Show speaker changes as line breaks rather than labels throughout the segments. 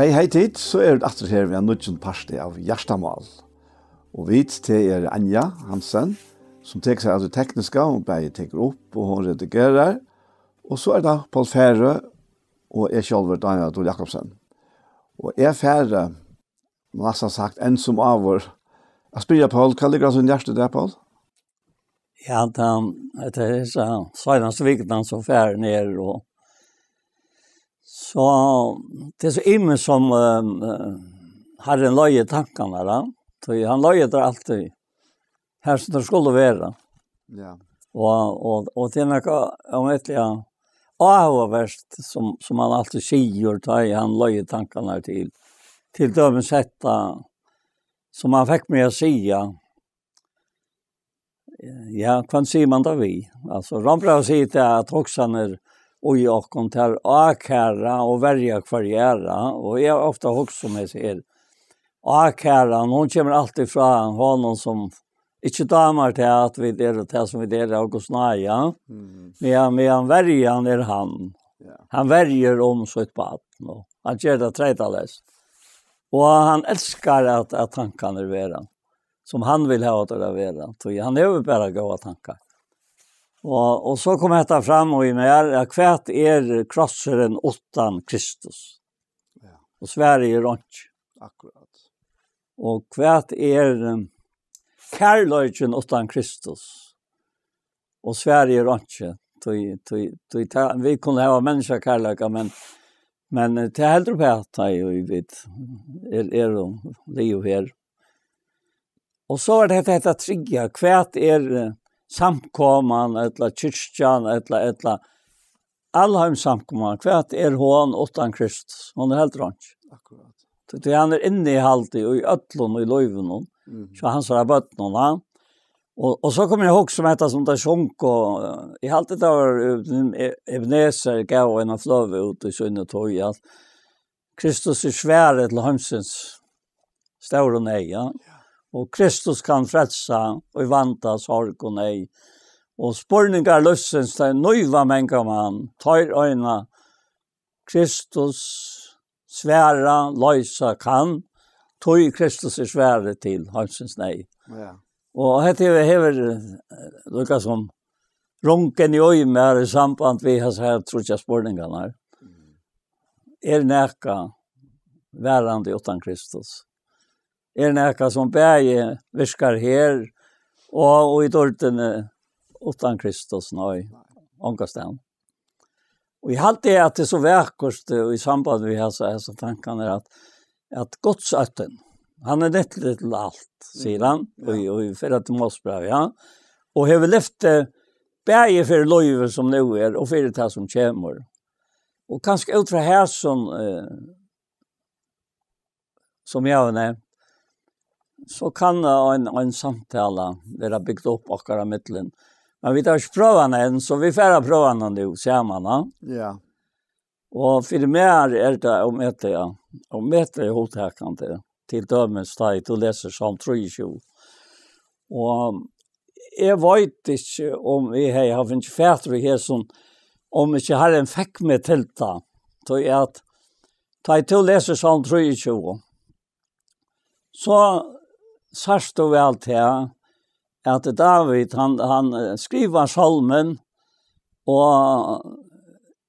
Hei tid, så det atter her vi har nødgjent parste av Gjerstamal. Og vi til Anja Hansen, som tek seg av det tekniske, og bare teker opp og hun redigerer. Og så det Paul Fære, og jeg selv Daniel Adol Jakobsen. Og jeg Fære, nesten sagt, en som av vår. Jeg spiller Paul, hva ligger altså en hjerte der, Paul?
Ja, det så senast vikten så Fære ner og så det så imme som har en löje tankarna då. Så han löjer det alltid här som det skulle vara.
Ja.
Och det är något om ett ja avvärst som han alltid säger tar han löjer tankarna till dömen sätta som han fick mig att säga. Ja, kan säger man då vi. Alltså Rambrau säger det att hoxan och jag kom till akara och välja karriära och jag ofta också med sig akara hon kommer alltid från honom som inte damar till att vi det som vi det och snaja men värjan är han han väljer om så ett bad och han gör det trädalles och han älskar att han kan vara som han vill ha det att vara så han är bara goda tankar. Och så kommer detta fram och i mer kvärt krossaren utan Kristus. Ja. Och Sverige är runt.
Akkurat.
Och kvärt kärleken utan Kristus. Och Sverige är runt. Vi kunde ha människokärlek men det är helt på att vi vet det här. Och så är det detta trygga kvärt samkomman eller kyrkjan eller allheim samkomman kvart hon utan Kristus hon helt rent
akkurat
det han inne i halt i öllon och i löven så han sa bottnen han och så kommer jag ihåg som detta som det sjönk och i halt det var Ebenezer gav en flöv ut i sjönne tog att Kristus är svär till hamsens stora nej ja. Och Kristus kan frälsa och vanta sorg och nej. Och spårningar lössens till nöjva människa man tar öjna Kristus svära lösa kan tog Kristus är svära till hansens nej.
Ja.
Och det hever lukka som ronken i öj med i samband vi har så här tror jag spårningarna näka värande utan Kristus. Näka som bäge viskar här och i dorten utan Kristus nej ångastan. Och i allt det att det så verkost och i samband vi har så tankarna att Gudsötten han är det till allt sedan och i för att Mosebrev ja och har lyft bäge för löver som nu är och för det som kommer. Och kanske ut från här som jag nämnt så kan en samtala vara byggt upp akkurat mittlen. Men vi tar inte prövan än, så vi får prövan nu, ser man. Ja. Och för mer det om mäter hotäckande till dömens tid och läser Psalm 23. Och jag vet inte om vi har inte färre här som om inte har en fäck med tillta. Så är att ta till läser Psalm 23. Så särskilt väl till att David han skriver salmen och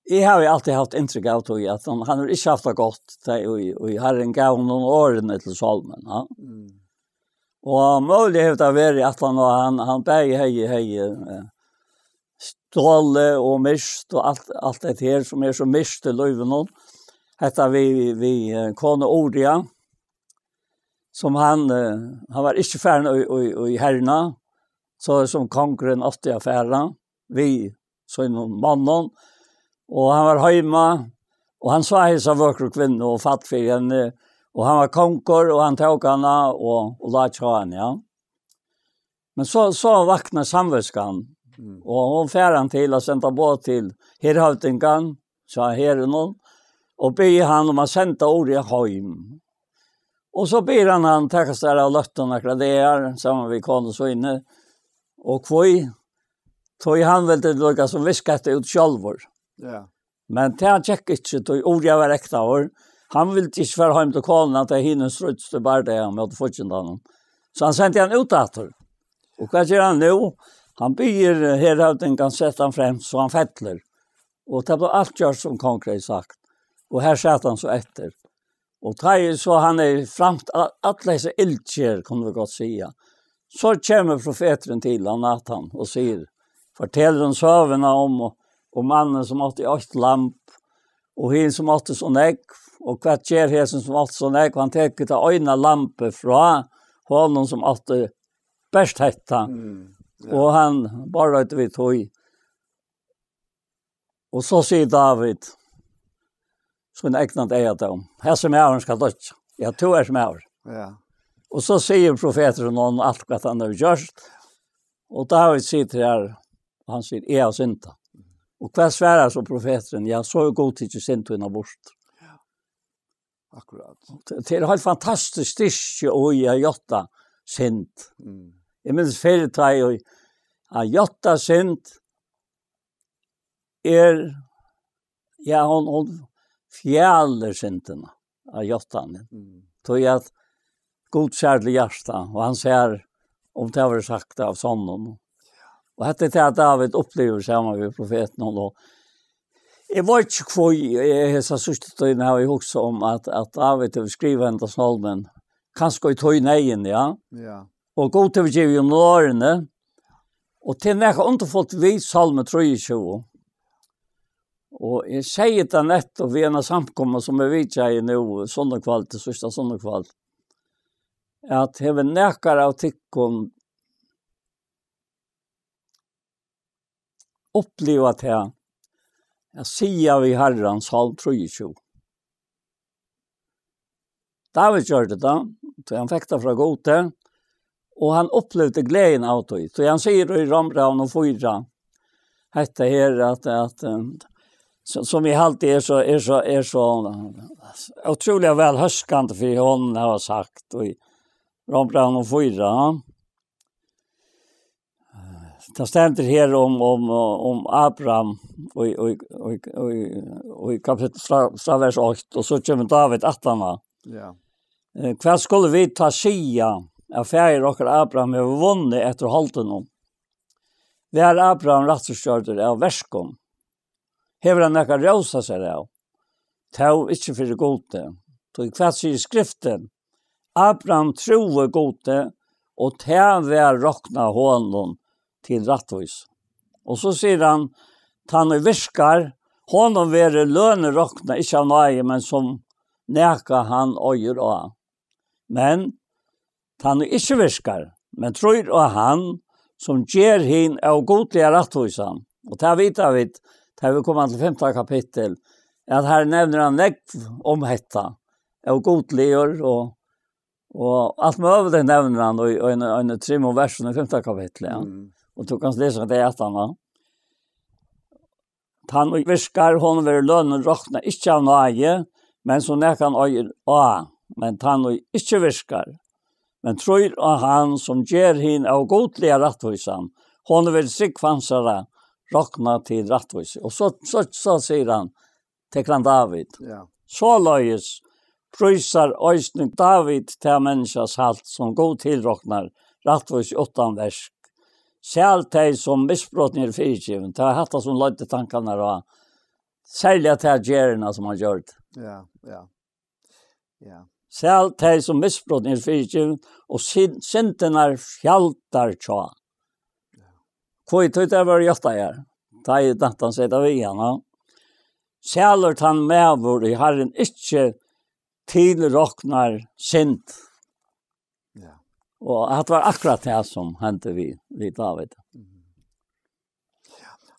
jag har ju alltid haft intryck av att han har inte haft det gott och Herren gav någon åren till salmen. Ja. Och möjligt att vara att han bäg hej stråle och mist och allt det här som är så mist i löven. Detta vi kone ordia. Som han var inte färdig i herrna så som konkurren 80 affärer vi så en mannen och han var hemma och han sa hälsa vackra kvinnor och fatt för henne och han var konkur och han tog henne och lade henne ja men så vaknade samvetskan och hon fär han till att sända båt till herrhavtingan sa herren och be han om att sända ordet hem. Och så ber han täcka sig av lötterna graderar samman vi kom så inne. Och kvoj tog han väl det lukka som viskat ut självor. Ja. Men det han tjeck inte tog ordet var äkta år. Han ville inte vara hem till konen att hinner struts till bara det med att få inte honom. Så han sände han ut efter. Och vad gör han nu? Han bygger herravden kan sätta han främst så han fettler. Och det var allt görs som konkret sagt. Och här satt han så efter. Och så han är framt att läsa iltkär kan vi gott säga. Så kommer profeten till han Nathan och säger fortäller om söverna om mannen som åt i 8 lamp och hin som åt så näck och kvart ger hesen som åt så näck han tar ta ena lampe från honom som åt bäst hetta. Och han bara inte vet hur. Och så säger David så en äknat är det om. Här som är ska döda. Jag tror är som är.
Ja.
Och så säger profeten någon allt vad han har gjort. Och David sitter här och han säger är oss inte. Och vad svarar så profeten? Ja, så god till synterna bort.
Ja. Akkurat.
Det är helt fantastiskt styrke och jag jotta synt. Jag minns förut och jag jotta synt ja hon fjäller synterna av jottan. Då är att god kärlig hjärta och han säger om det var sagt av sonnen. Och detta är det att David upplever samma med profeten och jag var inte kvar i så sista när vi också om att David har skrivit en salmen kanske i tog nejen ja.
Ja.
Och god till vi ger ju nårne och till när jag inte fått vi salmen 23. Och jag säger det nett och vi är samkomma som är vidtjej nu söndag till sista söndag kväll. Att heven näkar av tyckon uppleva att jag säger vi Herren salm 23. David gör det då. Så han fick det från Gode. Och han upplevde glädjen av det. Så han säger i Rambraun och 4. Hette här att som vi alltid är så otroligt väl höskande för hon har sagt och i Rambraun och 4. Det ständer här om Abraham och i kapitel från vers 8 och så kommer David 18.
Ja.
Vad skulle vi ta sia av färger och Abraham har vunnit efter halten om? Det är Abraham rättförstörd av värskom. Hever han nekka rausa seg av. Tau ikkje fyrir gode. Tog kvart sier skriften. Abraham troe gode, og tau var rokna honom til rattvis. Og så sier han, tann virkar, honom være løne rokna, ikkje av nøye, men som neka han øyer av. Men, tann ikkje virkar, men tror av han, som gjer hin av godlige rattvisan. Og ta vita vidt, här vi kommer till 5:e kapitel att här nämner han om detta och godligur och allt med över det nämner han och en trim och versen i 5:e kapitlet ja. Och du kan läsa det att han viskar hon ver lönen rockna inte av nåje men så när kan men han inte viskar men tror och han som ger hin av godliga rättvisan hon vill sig fansara rockna till rättvis. Och så säger han till David.
Ja.
Så löjes pröjsar öjsning David till människas halt som god tillrocknar rättvis 8 vers. Själv dig som missbrotning fyrtgiven. Det har hatt som löjde tankarna då. Särskilt till gererna som han gjort.
Ja.
Själv dig som missbrotning fyrtgiven och syntenar fjältar tja. Kvoi det var gjort här. Ta i datan sätta vi igen. Självt han medvord i Herren inte tillrocknar synd.
Ja.
Och att var akkurat det som hände vi David.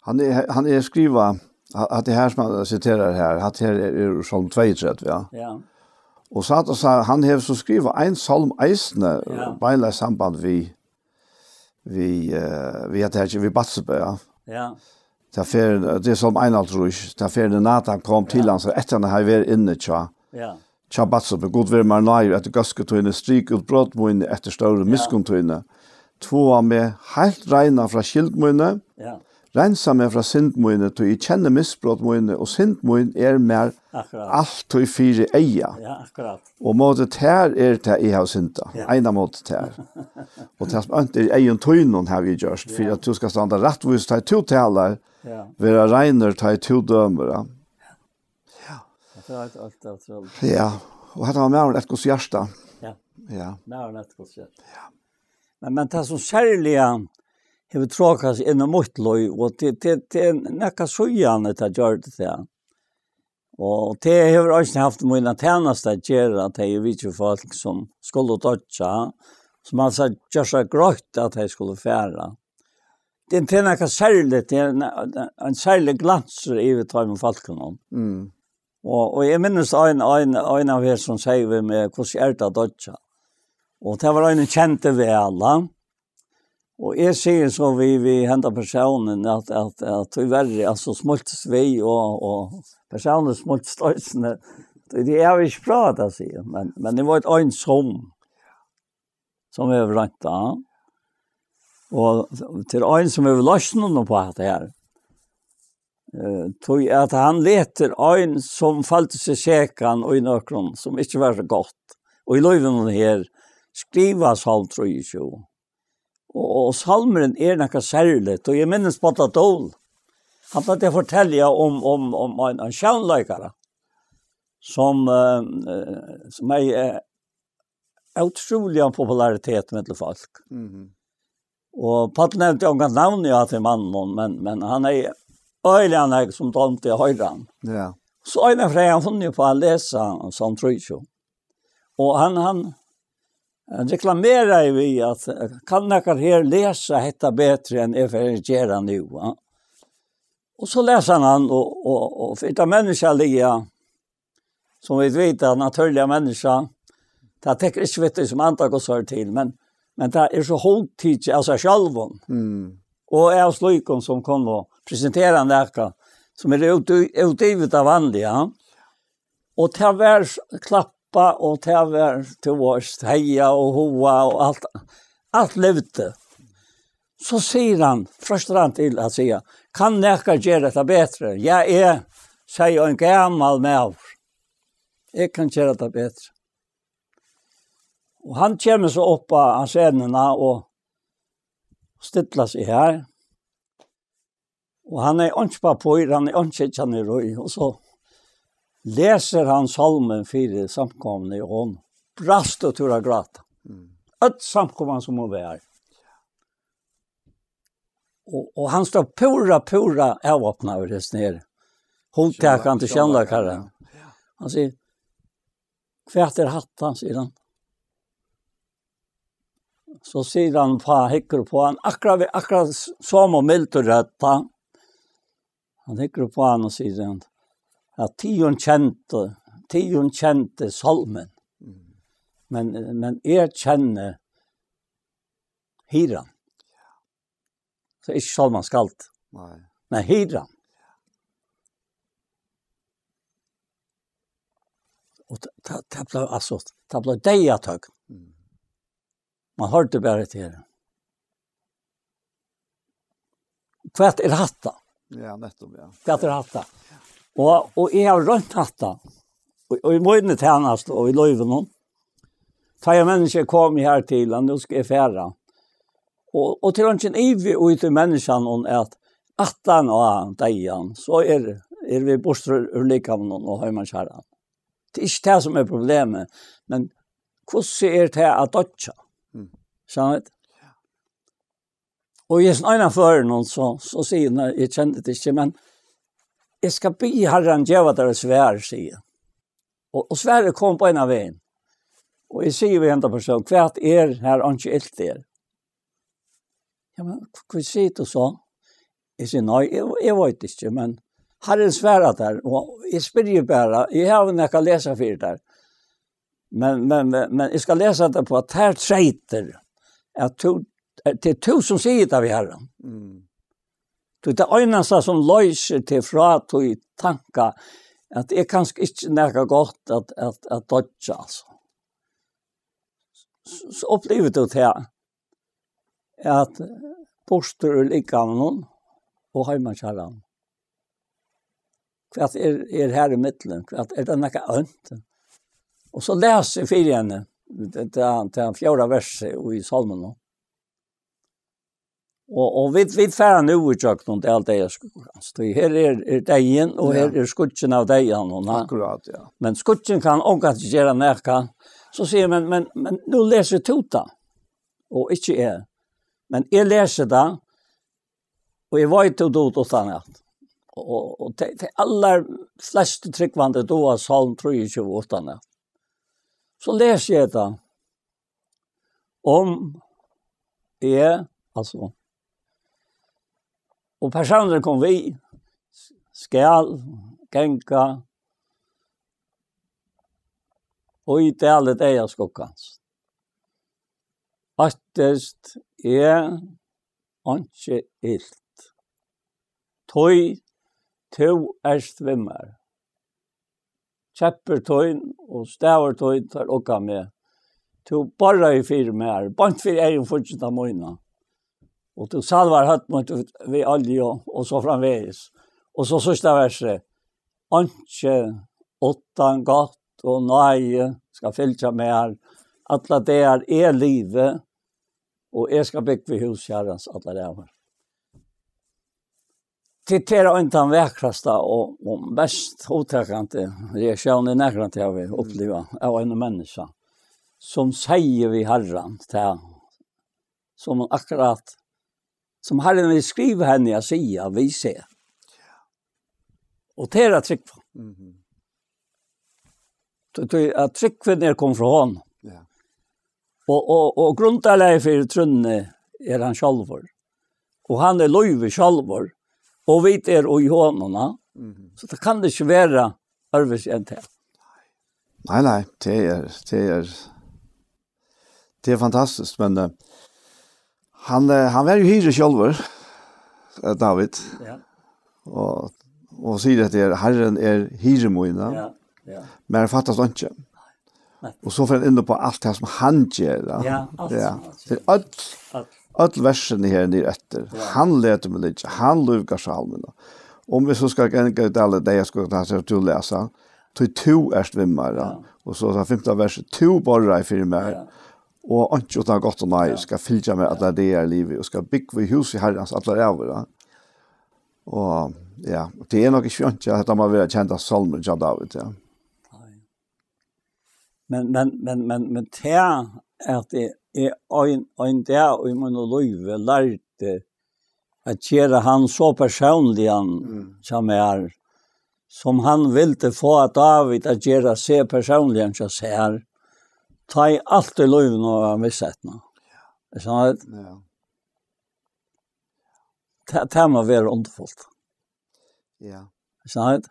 Han är skriva att det här som man citerar här, att här är Psalm 32, ja.
Ja.
Och så att han har så skriva en psalm eisne beila samband vi att det vi Batsebe, ja.
Ja.
Det är som einaltrus, där när Nathan kom till han så efter han har varit inne tja.
Ja.
Tja Batsebe, god vill man nej att gasketoine strik ut brott moine efter stora miskontoine. Två med helt reina från skildmoine.
Ja.
rensa meg fra syndmoine, til jeg kjenner misbrotmoine, og syndmoine mer alt og fire eia.
Ja, akkurat.
Og måte ter til jeg har synda. Ena måte ter. Og til som ikke egen tøynon har vi gjørst, for at du skal standa rettvis ta i to taler, være regner ta i to dømer. Ja.
Det var alt det.
Ja, og dette var mer et gos hjärsta.
Ja. Mer et gos hjärsta. Ja. Men det som særlige har tråkast innom mot loj, og det nekka søgjane til å gjøre det. Og det har også haft mine tjeneste å gjøre at jeg vet jo folk som skulle dødja, som altså gjør seg grøtt at jeg skulle fære. Det er nekka særlig, det er en særlig glanser i vi tar med folkene. Og jeg minnes en av her som sier vi med hvordan det dødja. Og det var en kjente ved alle. Og jeg sier så vi hentar personen at vi verre, altså smultes vi og personen smultes støysene. Det er jo ikke bra det sier, men det var et øyn som vi har rønt av. Og til øyn som vi har løst noe på det her. Tog at han leter øyn som falte seg sjekan og i nøkron som ikke var så godt. Og i løyven her skriva salm 23. Og salmeren nekka særlig, og jeg minnes på det dål. Han hadde fortelle om en sjønløykere som utrolig popularitet med folk. Og Patt nevnte jo en navn til mannen, men han øyelig som dømte i høyren.
Ja.
Så øyne fra han funnet på å lese som tror ikke. Og han reklamerar vi att kan jag här läsa detta bättre än evangeliera nu. Ja? Och så läser han och för det människaliga som vi vet att naturliga människa det täcker inte vet som antag och så till men det är så hålltid alltså självon. Och är slukon som kommer presentera näka som är utgivet av vanliga. Och det var klapp og til å være til oss, heia og hoa og alt levde. Så sier han, først han til å si, kan jeg gjøre dette bedre? Jeg sier en gammel med. Jeg kan gjøre dette bedre. Og han kommer så opp av scenene og stiller seg her. Og han ikke på, han ikke i røy, og så leser han salmen 4 samkomne og hon brast og tura grata. Ett samkomne som må være. Og han står pura avåpna over det nere. Holdtakan til kjennlakare. Han sier, kvært hatten, sier han. Så sier han hikker på han, akkurat som og mildt og røtta. Han hikker på han og sier han, at tion kjente salmen. Men jeg kjenner hyran. Så ikke salmen skalt.
Nei.
Men hyran. Og det ble deiatøg. Man hørte bare til det. Hva hatta?
Ja, nettopp, ja.
Hva hatta? Og jeg har rønt hatta, og i måned tjenest, og i løyven, tar jeg mennesker kom her til, og nå skal jeg fære. Og til ønsken ivig ut til menneskene, at 18 av deian, så vi bostet ulike av noen og høymannskjæren. Det er ikke det som er problemet, men hvordan det å dødja? Skjønner du? Og jeg snakker for noen, så sier han, jeg kjente det ikke, men jeg skal be Herren gjøre det svær, sier. Og svære kom på en av veien. Og jeg sier vi hentet person, hva her ikke ilt der? Ja, men hva sier du så? Jeg sier, nei, jeg vet ikke, men Herren svære der, og jeg spør jo bare, jeg har ikke lese for det. Men jeg skal lese det på at her treiter, at det er to som sier det av Herren. Det er øyneste som løser til fra til tanker, at det er kanskje ikke noe godt at dødja, altså. Så opplever du til at poster og like av noen, og heimakjallan. Kvart her i middelen, kvart det nekka ønt. Og så leser jeg fyrir henne, til 4. verset i salmen. Og vi færer nu i tjøkken til alt det jeg skulle. Her deien, og her skutsen av deien.
Akkurat, ja.
Men skutsen kan omgatt gjøre nekka. Så sier jeg, men nå leser jeg tuta, og ikke jeg. Men jeg leser det, og jeg var ikke dot utan at. Og til aller fleste tryggvande då av salm 23 utan at. Så leser jeg det om jeg, altså, og personer kom vi, skal, genka, og i det det jeg skukkans. Attest er ikke ilt. Tøy, to svimmer. Kjepper tøyn og staver tøyn tar okka med. To barra i 4 mer, bant 4 fortsatt av møyna. Og to salvar hatt mot vi alje og så framveis. Og så sørste verset, Anke, 8 gatt og nøye skal fylke med her. Alla det livet, og jeg skal bygge ved huskjærens alle det her. Det inte den väkraste och mest otäckande reaktionen i närheten jag vill uppleva av en människa som säger vi Herren till som akkurat som Herren vill skriva henne jag säger vi ser. Och det är tryck på. Att tryck för när kom från honom.
Ja.
Och grundläggande för trunne är han självor. Och han är löjve självor. Og vi og i håndene, så det kan det ikke være arbeids enn til.
Nei, det er fantastisk, men han var jo hyre selv, David,
Ja.
og sier at Herren hyre mine, men det fattes ikke. Og så får han inne på alt det som han gjør.
Ja, alt.
Det alt. All versen her nere etter. Han leter meg litt, han lukker salmene. Om vi så skal gjenge ut alle det jeg skulle ta seg til å lese, to svimmere, og så 15 verset, 2 borre i 4 mer, og ikke uten godt og nøye, skal fylle med alle det livet, og skal bygge ved hus i Herrens alle rævere. Og ja, det nok ikke fjondt, at det må være kjent av salmer til David, ja.
Men det at det en dag og i min løyve lærte at gjøre han så personlig som som han ville få David at gjøre seg personlig som ser ta i alt i løyven og missettene. Sånn at det må være underfullt.
Ja.
Sånn at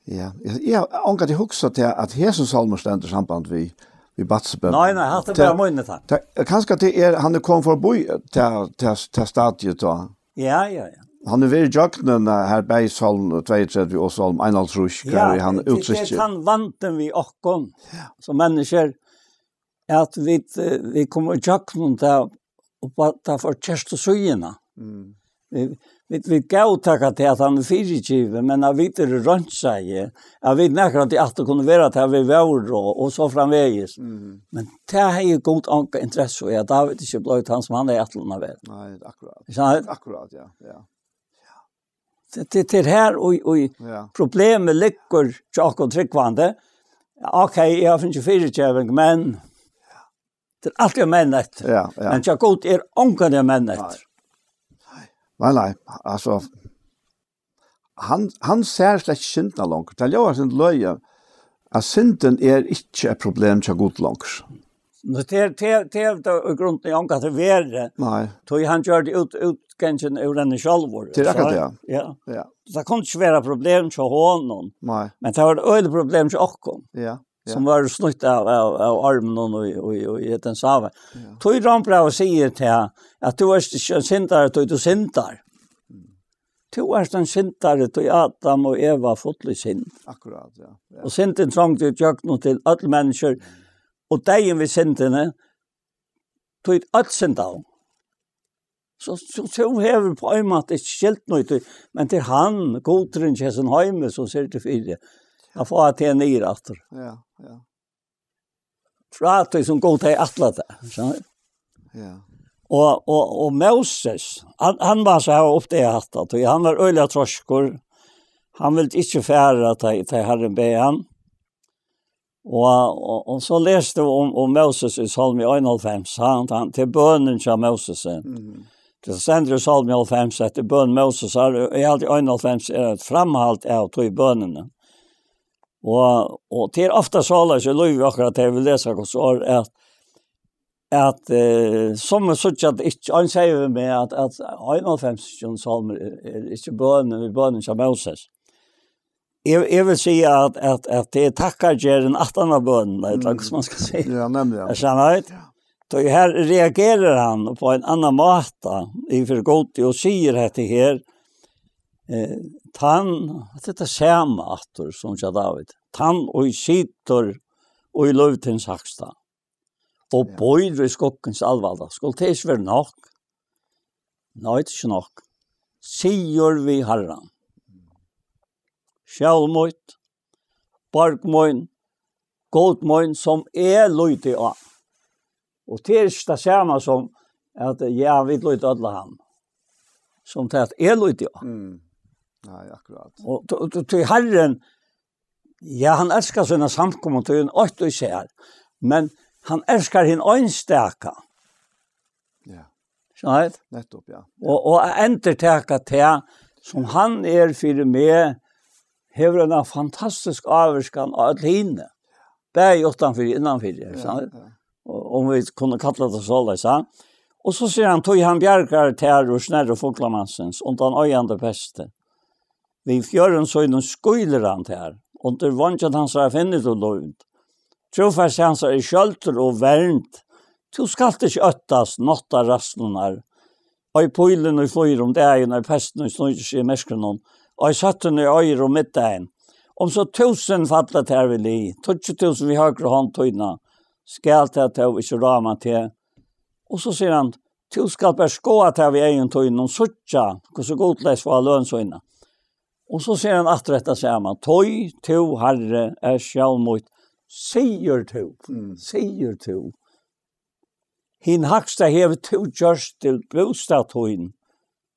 Ja, jag angar det också till att Jesus salmer ständer samband vi Batsebø.
Nej, hatt det bara munnet tack.
Kanske det han kom för bo till stadiet då.
Ja.
Han väl jakten här bei salm 32 och salm 1 kan han uttrycka.
Det kan vanten vi också. Som människor att vi kommer jakten där och ta för test och syna. Vi gav takka til at han fyrirgivet, men jeg vet det rundt seg. Jeg vet nekker at det kunne være til vi var og så framvegis. Men det er jo god anka interesse, og jeg David ikke bløyt han som han etlene vel.
Nei, akkurat. Akkurat, ja.
Det er her, og problemet ligger til akkurat tryggvande. Ok, jeg har finnet fyrirgivet, men det er alltid menn etter. Men til god anka det menn etter.
Nej, alltså han ser slett syndna långt. Det gör sin löje. Att synden inte ett problem till god långt.
Det är grunden jag antar till värre.
Nej.
Då han gör det utgången ur den självor.
Det är
Ja. Det kan inte vara problem till honom.
Nej.
Men det var ett problem till oss.
Ja.
Som var snutt av armen og i den save. Tog Rambrau sier til at du er ikke syndare, du syndar. Du er en syndare, du Adam og Eva fått litt synd.
Akkurat, ja.
Og synden trang til jøkken til alle mennesker, og degen ved syndene, du alt synd av. så har på en måte ikke skilt noe, men til han, godteren til sin heime, så ser det fire. Jeg får at jeg nyr etter.
Ja, ja.
Fra at jeg som god til atlete, skjønner du?
Ja.
Og Moses, han var så her opp det jeg hatt, han var øyelig trosker, han ville ikke fære til Herren be han. Og så leste vi om Moses i Salm 91, han til bønnen til Moses. Det stender i Salm 91, etter bønnen Moses, i alt 91 et framhalt av to i bønnene. Og til ofte så så løy vi akkurat til vi leser hva så at som er sånn at ikke, han sier med at 91 salmer ikke bønnen til Moses. Jeg vil si at det takkar gjeren 18 av bønnen, eller hva man skal si.
Ja, nemlig.
Jeg skjønner ikke. Så her reagerer han på en annan måte i for godt og sier dette her. Tann, dette samme atter, som sa David. Tann og sitter og i løvtins haksta. Og bøyr i skokkens alvalda. Skulle det ikke være nok? Nei, det er ikke nok. Sier vi Herren. Sjálvmøyt, barkmøyn, godmøyn som løyte av. Og det ikke det samme som at ja, vi løyte alle ham. Som til at løyte av.
Nei, akkurat.
Og til Herren, ja, han elskar sine samkommer til en åtte og ser, men han elskar henne øynsteka.
Ja.
Skjønner du?
Nettopp, ja.
Og enderteka til som han for meg, hever en fantastisk avvarskan av et hinne. Bæg utanfor, innanfor, sant? Om vi kunne kalla det så, Og så sier han, tog han bjergar til og snærre foklamansens, undan øyande peste. Vi fjøren så innom skuiler han til, under vansjen hans har finnet og lovd. Trofast hans i kjølter og vernt. Du skal ikke øttas, notta rastlunar. Og i poilen og i fyrum, det når pesten og snøyder seg i merskrenon. Og i 17 i øyre og middagen. Om så 1000 fattlet her vil i, 20.000 vi høyre hånd tøyna, skal til å ikke rama til. Og så sier han, du skal bare skåa til vi egen tøyna, og suttja, hvordan godles var lønsøyna. Og så sier han at dette sammen, tøy, to, herre, sjálvmøyt, sier to. Hin haksta hever to gjørst til bostadtøyna.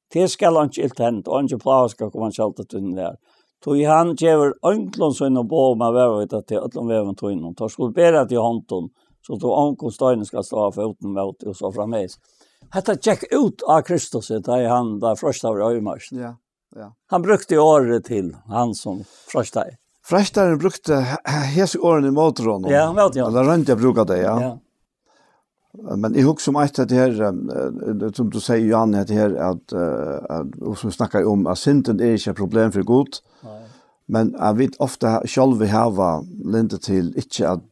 Det skal han ikke iltent, og han ikke plaga skal komme kjalt til den der. Tog han gjør ønklån sånn og bo med vevet til øtlån veven tøynen. Tar skulle bære til hånden, så tog ånken støyne skal stå av foten med og så framveis. Hetta gikk ut av Kristus, da han der første av øyemars.
Ja, ja.
Han brukte året til han som første.
Frestaren brukte hese årene i motoren.
Ja, han vet jo.
Eller rønt jeg bruker det, ja. Men jeg husker om et av det her, som du sier, Jan, det her, at som snakker om at synden ikke et problem for Gud, men jeg vet ofte selv vi har lindet til ikke at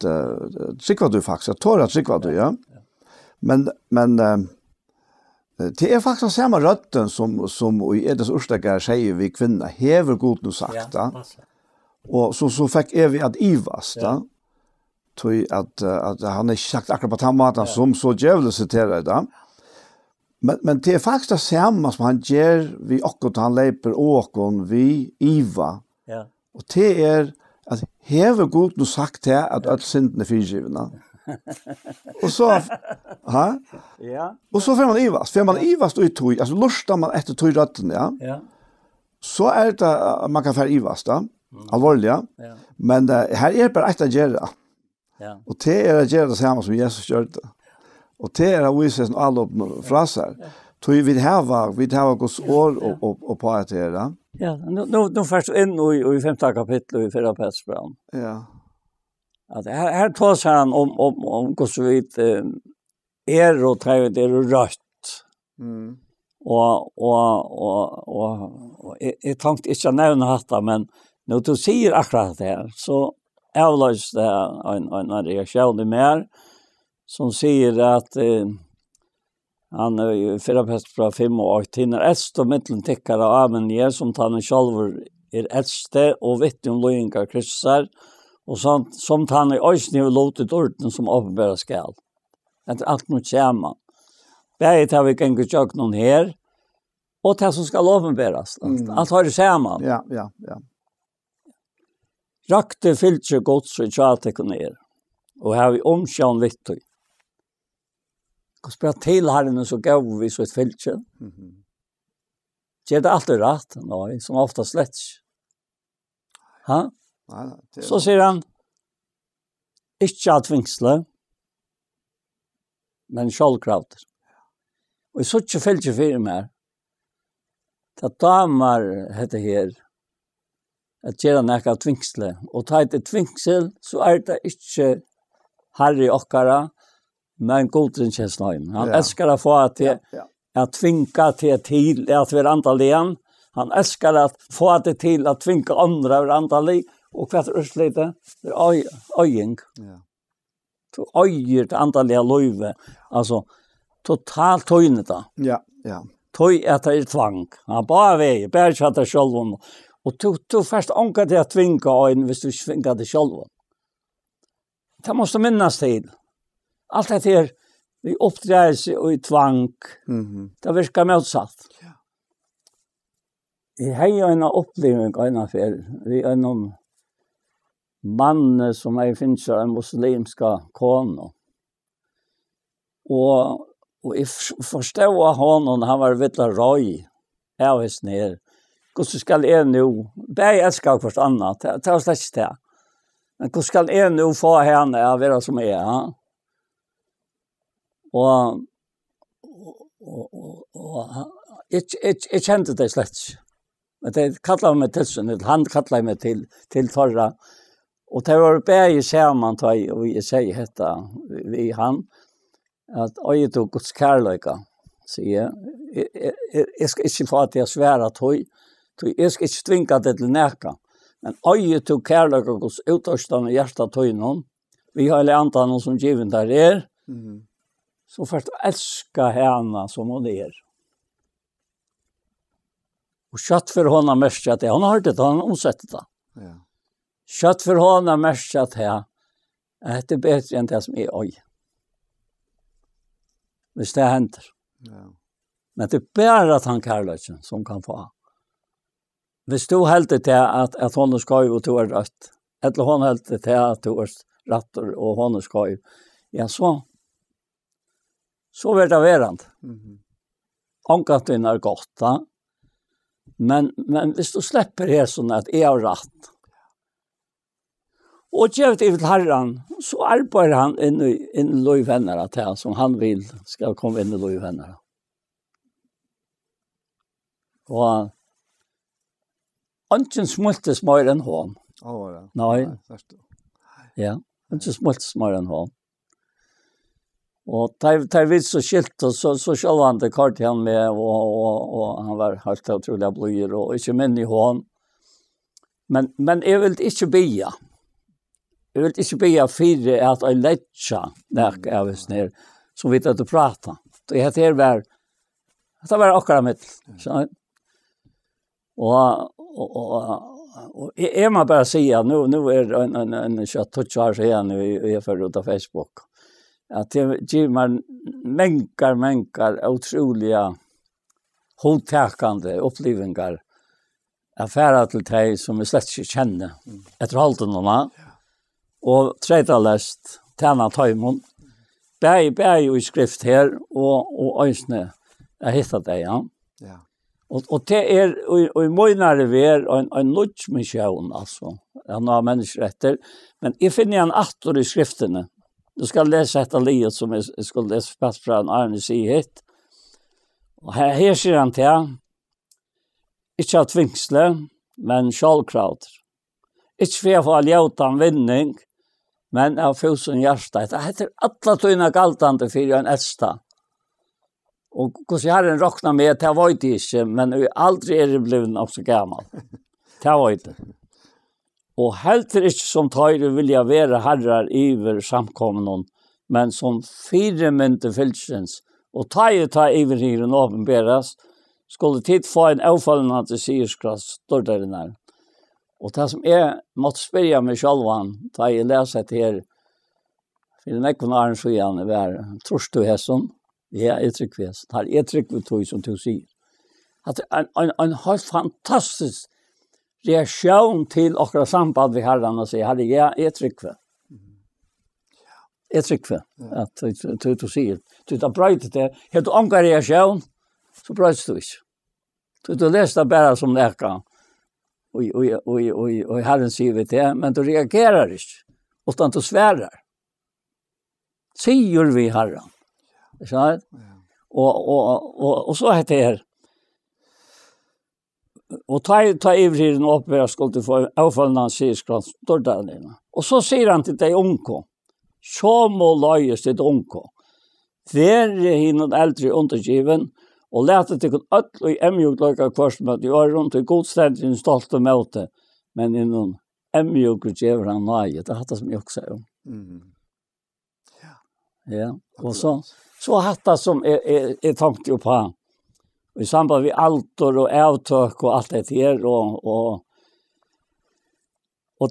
sikker du faktisk, at tår at sikker du, ja. Men det faktisk samme røtten som i Edens Ørstegger sier vi kvinner, hever Gud nå sagt, da. Og så fikk vi at ivas, da. Tog at han ikke sagt akkurat på den måten som så djevelig siterer det. Men det faktisk det samme som han gjør vi akkurat han leiper åkken vi iva.
Ja.
Og det at hever god noe sagt til at alle syndene er fyrgivende. Og så,
Ja.
Og så får man ivas. Får man ivas i tog, altså lurer man etter tog røtten, ja.
Ja.
Så det man kan få ivas da. Alvorlig, ja. Men her bare et av gjøre.
Ja.
Og det å gjøre det samme som Jesus gjør det. Og det å vise som alle fra seg. Så vi har Guds år og på at det er.
Ja, nå først inn i 5. kapittel i 4. Petersbrand.
Ja.
At her tås han om hvordan vi og trevet rødt. Og jeg tenkte ikke å nevne dette, men når du sier akkurat det her, så avløs det en reaksjon i mer, som sier at han i 4. Petersbrand 5 og 8 hinner eldst og mittelen tikkere av en jer som tar selv eldste og vittig løying av Kristus og som tar i øyne i lotet orden som åpenbærer skal. Det alt noe kjema. Bäget har vi gängt jag någon här. Och det som ska åpenberas. Allt har det samman.
Ja.
Rakte filter gods och tjatek och ner. Och här har vi omkjön vittig. Och spela till herren så gav vi så ett filter. Ger det alltid rätt? Nej, som ofta slätts. Ha? Så säger han, ikke at vingsle, men sjålkrauter. Og jeg så ikke fyllt for meg, at damer heter her, at gjøre noe av tvingsle. Og ta et tvingsel, så det ikke herre okkara, men godren kjensnøyen. Han elsker å få at tvinga til at vi andaligen. Han elsker å få det til at tvinga andre av andaligen. Och vad är det lite? Det är öjning.
Ja.
Så öjer det andliga livet. Alltså totalt tojneta.
Ja.
Toj att det är tvång. Han bara väg, bara chatta själv. Och du först anka det att tvinga in hvis du tvingar det själv. Det måste minnas till. Allt det här vi uppdrar sig och i tvång. Det verkar motsatt. Ja. Jag har en upplevelse vi är någon man som finns en muslimska kona. Och jag förstår honom, han var vittla roj. Jag visst ner. Hur ska jag nu? Det är älskar först annat. Det var släkt det. Men hur ska jag nu få henne att vara som är? Och jag kände det släkt. Men det kallade mig till sig. Han kallade mig till förra. Och det var bäge samman och jag säger detta vi han att oj då Guds kärleka säger jag ska inte få att jag svära tog jag ska inte tvinga det till näka men oj då kärleka Guds utårstan hjärta tog någon vi har antar någon som given där är så först älska henne som hon är och kött för honom mest att han har det han omsett det
ja.
Kött för honom mest att här det är bättre än det som är oj. Hvis det händer.
Ja.
Men det är bara att han kärleken som kan få. Hvis du helt det till att hon ska ju och du är rätt. Eller hon helt det till att du är rätt och hon ska ju. Ja, så blir det verand. Ankat in är gott. Men hvis du släpper det så att jag har rätt. Och jag till Herren så arbetar han in i lovvänner att han som han vill ska komma in i lovvänner. Och Anken smultes mer än hon.
Ja.
Nej. Ja, inte smultes mer än hon. Och tar vi så skilt och så själv han det kort han med och han var helt otroligt blöjor och inte men i hon. Men jag vill inte bia. Jag vill inte bia för att jag lätcha när jag var ner som vi att prata. Det heter det var akkurat mitt. Så och jag måste bara säga nu är en touch här igen i för på Facebook. Att det ger man mänkar otroliga hotäkande upplevelser affärer till dig som är slett inte känner efter halten någon och tredalest tjäna tajmon bäj i skrift här och ösne jag hittar det ja. Och det är och i mojnar det är en nutch mission alltså. Han har människorätter men I finner en åter I skrifterna. Du ska läsa ett livet som jag skulle läsa fast från Arne Sighet. Och här ser han till inte att tvingsle, men självklart. Inte för att få alljoutan vinning, men av fusen hjärsta. Det heter alla tyna galtande för en ästa. Och hos jag har en råkna med, det var det inte, men aldrig är det blivit också gammal. Det var det. Och helt inte som tar vilja vara herrar iver samkommen, men som fyra mynte fylsens. Och ta iver hyren åpenberas, skulle tid få en avfallande till syrskrass står där inne. Och det som jag måste spela mig självan, ta I läsa det här, för den ekon Arne så igen var trorst du hässon, Ja, jeg trykker vi. Jeg trykker vi tog som du sier. At en helt fantastisk reaktion till och samband vi Herren och säga, ja, jag trycker. Jag trycker att du säger, du tar bröjt det, helt omgå reaktion, så bröjts du inte. Du läser bara som läkare, och Herren säger vi det, men du reagerar inte, utan du svärar. Säger vi Herren. Så, och så heter det här. Och ta ivrigen upp här skulle du få avfallande sidskrans dördarna. Och så säger han till dig unko. Så må löjes till unko. Vär hinnan äldre undergiven och lät till öll och emjuk löka kvart med att göra runt i godständigt stolt och möte. Men innan emjuk ger han nej. Det hattas som jag också säger. Ja. Och så hattas som är tankt ju på. I samband med altor och avtök och allt det här och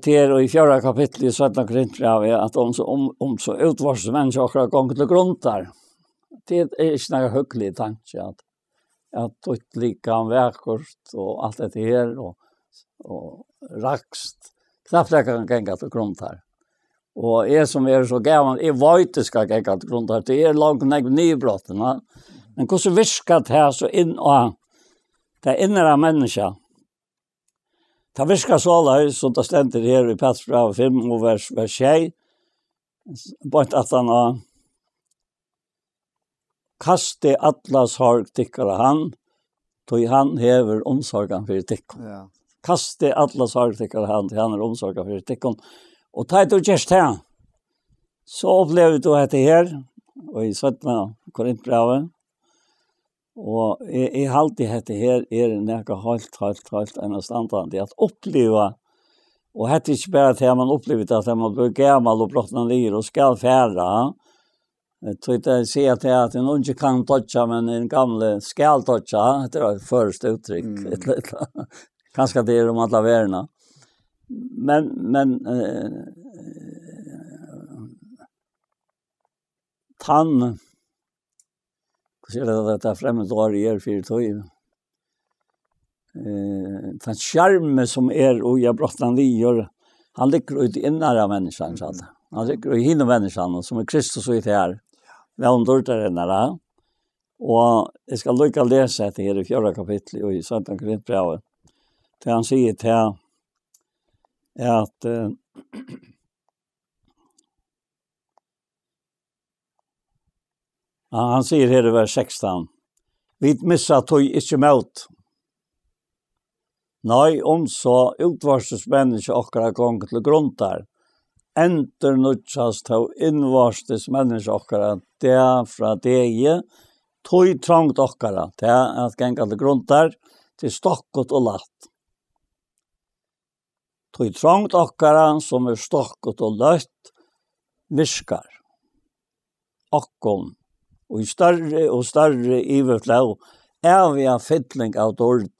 det och i 4 kapitel i 17 Korinthierbrevet att om så utvarsade människor har gått till grund där. Det är inte några höglig tanke att utlika en verkort och allt det här och rakst. Knappt jag kan gänga till grund här. Och som är så gammal, vet ska gänga till grund här. Det är långt nybrotten. Men hur så viskat här så in och det inre människa. Det viskar så alla så det ständer här i Petrusbrevet 5 och vers 6. Bort att han kaste atlas har tyckare han, tog han hever omsorgen för tyckon. Ja. Kaste atlas har tyckare han, till han är omsorgen för tyckon. Och ta du just här. Så upplevde du att det här och i 17 Korinthierbrevet. Och jag har alltid hette här något helt enastandande att uppleva och det är inte bara att man upplevt att man blir gammal och brottna lir och ska färra. Jag tror inte att säga att en unge kan toucha men en gamle ska toucha. Det är första uttryck. Kanske det är alla värna. Men tann så det där främst då är för tog. Den charme som är och jag brottan lior han ligger ut i inre människan så att han ligger i hinna människan som är Kristus och det här. Vi undertar den där. Och jag ska lycka läsa det här i 4 kapitel och i 17 Korinthierbrevet. Där han säger till att han säger här i vers 16. Vi missar tog inte mot. Nej, om så utvarstes människa okkara gång till grund där. Enter nutjas tog invarstes människa okkara det fra det tog trångt okkara det att gänga till grund där till stockot och latt. Tog trångt okkara som är stockot och lött viskar. Okkon. Og i større iverflå er vi en fytling av dårlig.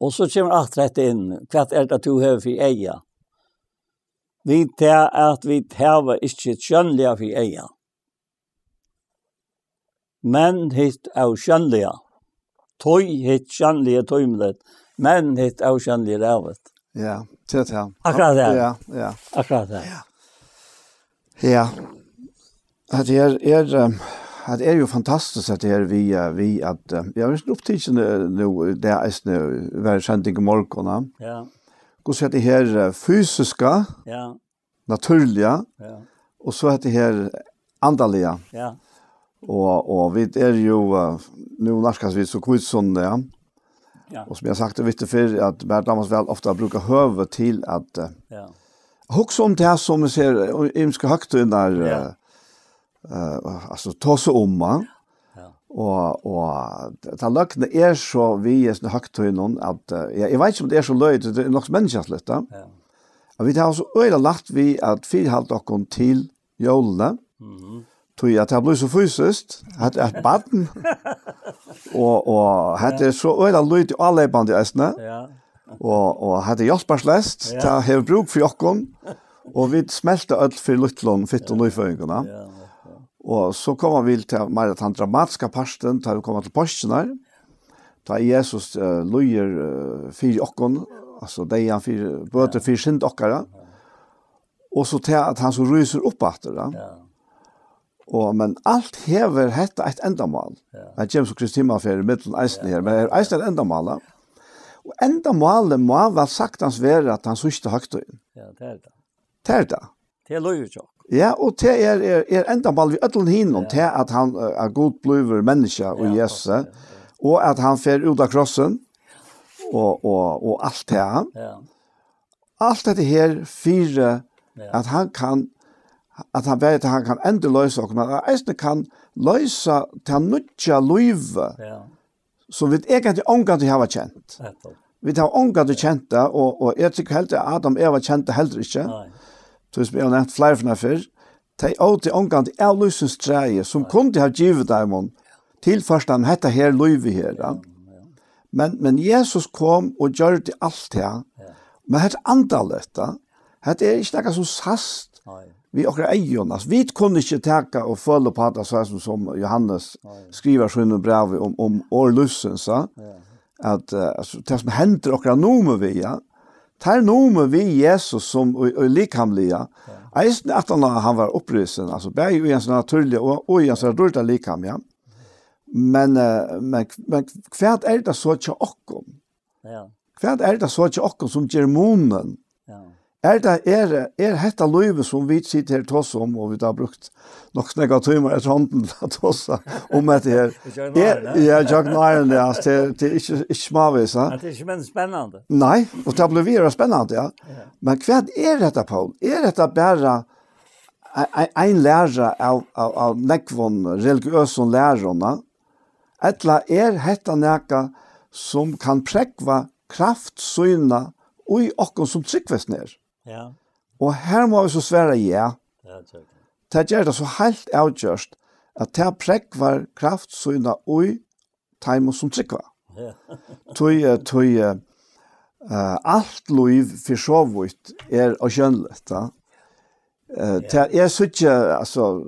Og så kommer alt rett inn. Hva det du har for eia? Vi tar at vi har ikke skjønnelige for eia. Men hitt av skjønnelige. Tøy hitt skjønnelige tøymlet. Men hitt av skjønnelige rævet.
Ja, det er.
Akkurat det.
Ja.
Akkurat det.
Ja. Det är ju fantastiskt att det är vi att jag vill upptäcka nu det är nu var sändig morgon. Ja. Hur så det här fysiska? Ja. Naturliga. Ja. Och så att det här andliga. Ja. Och vi är ju nu nästas vi så kvitt sån där. Ja. Och som jag sagt det visste för att Bertramans väl ofta brukar höva till att ja. Också om det som vi ser imska högt där alltså ta så om man. Ja. Och det lökne är så vi är så högt någon att jag vet inte om det är så löjt det är något mänskligt då. Ja. Och vi har så öde lagt vi att förhålla oss till julen. Tror jag att det blir så fysiskt att ett barn och hade så öde löjt alla band i östna. Ja. Och hade Jaspers läst ta har bruk för jockon Och vi smälte öll för lutlon fitt och nyföringarna.
Ja.
Och så kommer vi till mer den dramatiska parten, tar vi kommer till påskenar. Ta Jesus lojer fyra ockon, alltså det han fyra böter för synd ockara. Och så till att han så ryser upp efter det.
Ja.
Och men allt hever hetta ett endamål. Att James och Kristina för mitten eisen här, men är eisen ett endamål. Och endamålet må väl saktans vara att han syste högt in.
Ja, det är det.
Det är det.
Det är lojer så.
Ja, och det är endamål vi ödlen hinnom till att han är god bliver människa och Jesus. Och att han fer ut av krossen och allt det här.
Ja.
Allt det här fyra att han kan att han vet att han kan ändå lösa och men han kan lösa till nutja liv som vi egentligen ångade har känt. Vi har ångade känt det och jag tycker helt att Adam Eva kände heller inte.
Nej.
Så vi har nämnt flera från för de åt ångade Elusens träje som kunde ha givet dem till första detta här liv här. Men Jesus kom och gjorde allt det. Men det antalet det är inte något som sast. Vi och ejonas. Vi kunde inte täcka och följa på det så som Johannes skriver så i en brev om årlussen så att alltså det som händer och nummer vi tar nummer vi Jesus som likamliga. Eisen att han var upprisen alltså bär ju en sån naturlig och en sån dåligt likam ja. Men kvart är det så att och
Ja.
kvart är det så att och som germonen.
Ja.
Er hetta livet som vi sitter her tås om, og vi har brukt nok snakka timer etter hånden til tås om etter her. Ja, Jack Nyren, ja, det er ikke smavis, ja.
Det er ikke men spennende.
Nei, og det blir videre spennende, ja. Men hva er dette, Paul? Er dette bare en lærer av nekvån religiøse lærerne? Etla er dette nekka som kan prekva kraftsyna og i okken som tryggves ned.
Ja.
Og her må vi så svære ja. Det gjør det så helt avgjørst at det prekvar kraftsyna og i time som tryggva. Tøy alt liv for så vidt og skjønnelig. Jeg synes ikke, altså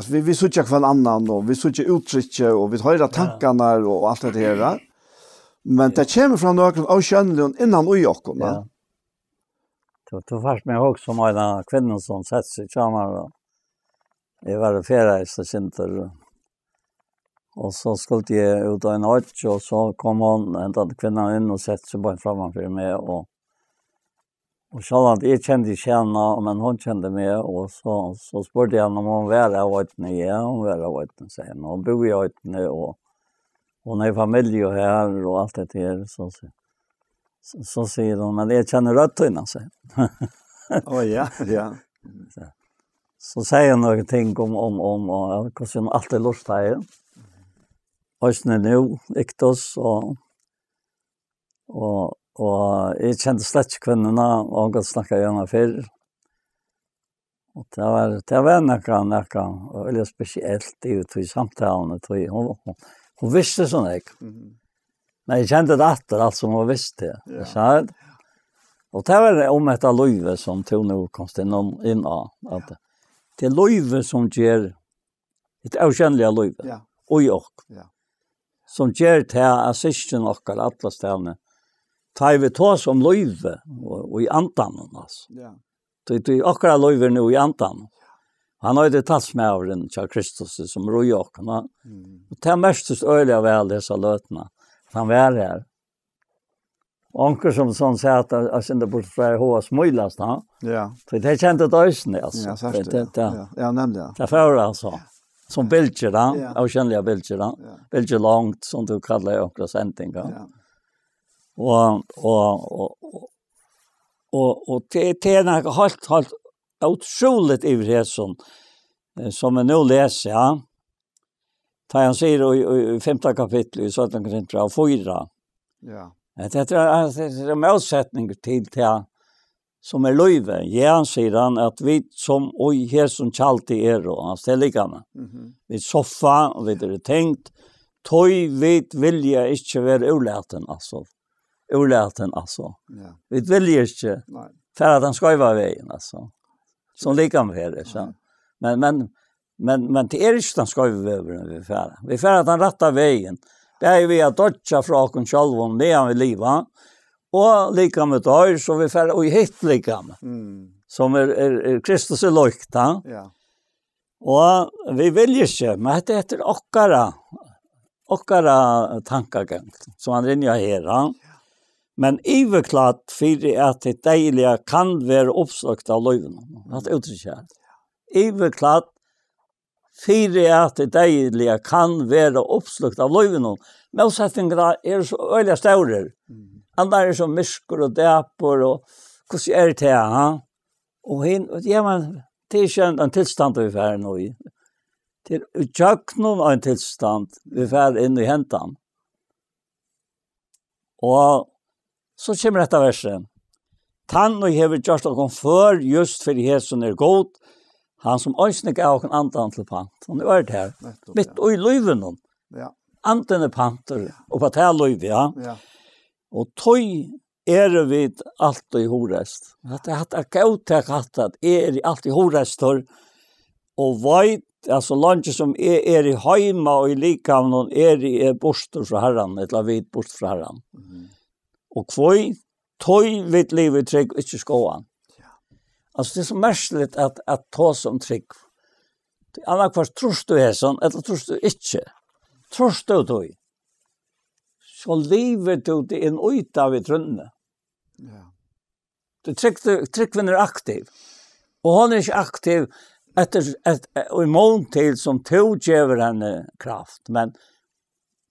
vi synes ikke hver annan, og vi synes ikke uttrykket, og vi hører tankene og alt det her. Men det kommer fra noen av skjønnelig innan ui okken.
Ja. Det først med også som en kvinne som sett seg sammen, og jeg var ferreist og kjenter. Og så skulle jeg ut av en øyne, og så kom hun, hentet kvinnen inn og sett seg bare framfor meg, og sånn at jeg kjente ikke henne, men hun kjente meg, og så spurte jeg henne om hun var av øyne. Ja, hun var av øyne, sier hun. Hun bor i øyne, og hon är familj här och allt det här så säger de men jag känner rötterna så.
Ja.
Så säger hon någonting om hur allt är lust här. Och nu iktos och jag kände slett kvinnorna och jag snackade gärna för. Och det var något väldigt speciellt i samtalen hon visste sån här. Men jag kände det allt som hon visste. Ja. Och det var om ett löjve som tog nu konstigt in att det är löjve som ger ett avkännliga löjve.
Ja.
Och jag.
Ja.
Som ger till assisten och alla ställen. Tar vi ta som löjve och i andan alltså.
Ja.
Det är akkurat löjve nu i andan. Han har ju tagit med av den till Kristus som rojokna. Och det mest öliga väl dessa lötna. Han var här. Onkel som sån säger att jag synde bort för hos smöjlas då.
Ja.
För det kände det ösne alltså.
Ja, särskilt. Ja, nämnde det.
Det för alltså. Som bilder då, avkännliga bilder då. Bilder långt som du kallar det också sändning då. Ja. Och det är något helt otroligt i det som jag nu läser, ja. Han säger i 5:e kapitel i 17 Korinthierbrev och 4.
Ja.
Det är en motsättning till det som är löjve. Ja, säger han att vi som oj här som alltid är då, han ställer gärna. Vi soffa och vi det tänkt toy vet vilja inte vara oläten alltså. Oläten alltså.
Ja.
Vi vill inte.
Nej.
För att han ska vara vägen alltså. som lika med det så. Men det är inte den skövvävren vi färd. Vi färd att han rätta vägen. Det är vi att dodja från själva om det han vill leva. Och lika med där så vi färd och hit lika med. Som är Kristus är lykta.
Ja.
Och vi vill ju inte, men det heter okkara tankagång som han rinner här. Men överklart för att det dejliga kan vara uppslukt av löven. Det uttrycker jag. Överklart för att det dejliga kan vara uppslukt av löven. Motsättningarna är så öliga stora. Andra är så myskor och däpor och hur är det här? Och det är inte en tillstand vi färd nu i. Det är utjöknån en tillstand vi färd in i häntan. Och så kommer detta versen. Tann och hever gjort någon för just för det som är god. Han som önsnig är och en annan till pant. Och nu är det här. Mitt och i löven.
Ja.
Anten är panter och på det löv, ja. Och tog är vid allt i horest. Att det gåttak att är allt i horestor. Och vet, alltså landet som är i heima och i likamnon är i bostor från herran. Eller vid bort från herran. Och kvoi, tog vid livet trygg och inte skåan. Alltså det är så märkligt att ta som trygg. Annars kvart trus du är sån, eller trus du inte. Trus du tog. Så livet du det en yta vid trunne.
Ja.
Tryggven är aktiv. Och hon är inte aktiv i mån till som tog gever henne kraft. Men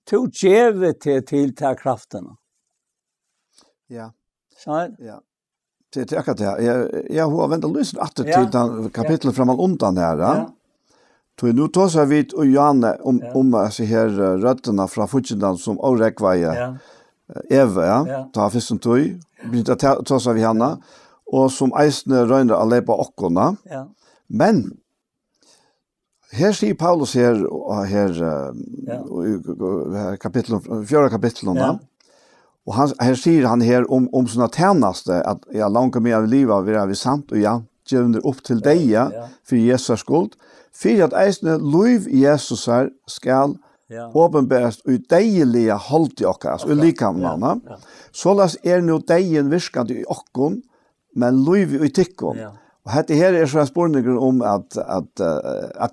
tog gever till kraften.
Ja.
Så
ja. Det är akkurat det. Jag har väntat lyssnat att till den kapitlet framan undan här. Ja. Nu tar så vidt och Janne om så här rötterna från Fuchindan som Orekvaje. Eva, ta först tog. Blir ta så vi Hanna och som eisne rönder alla på ockorna.
Ja.
Men här ser Paulus här kapitel 4 kapitlen. Och här säger han här om såna tjänaste att jag långt mer av livet vi sant och ja givner upp till dig för Jesus skuld. För att eisne liv Jesus skall åpenbäras ut deilige halt i okkas, og likamnana. Sålas nu deien virkande i okkon, men liv i tikkon. Og dette her er så spørninger om at